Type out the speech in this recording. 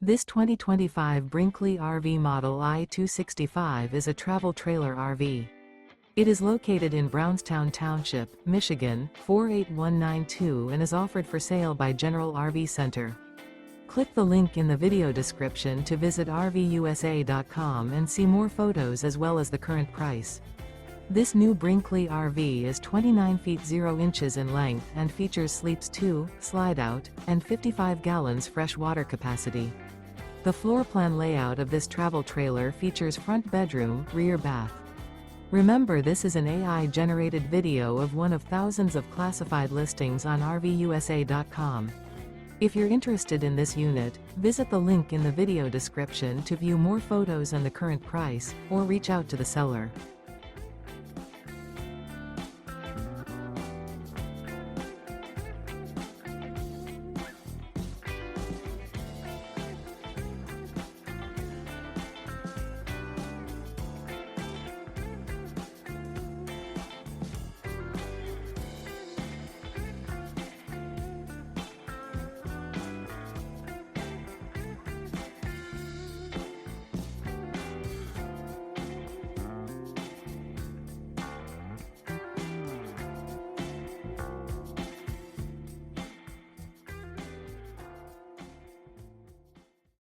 This 2025 Brinkley RV Model I 265 is a travel trailer RV. It is located in Brownstown Township, Michigan, 48192 and is offered for sale by General RV Center. Click the link in the video description to visit RVUSA.com and see more photos as well as the current price. This new Brinkley RV is 29 feet 0 inches in length and features sleeps 2, Slideout, and 55 gallons fresh water capacity. The floor plan layout of this travel trailer features front bedroom, rear bath. Remember, this is an AI-generated video of one of thousands of classified listings on RVUSA.com. If you're interested in this unit, visit the link in the video description to view more photos and the current price, or reach out to the seller.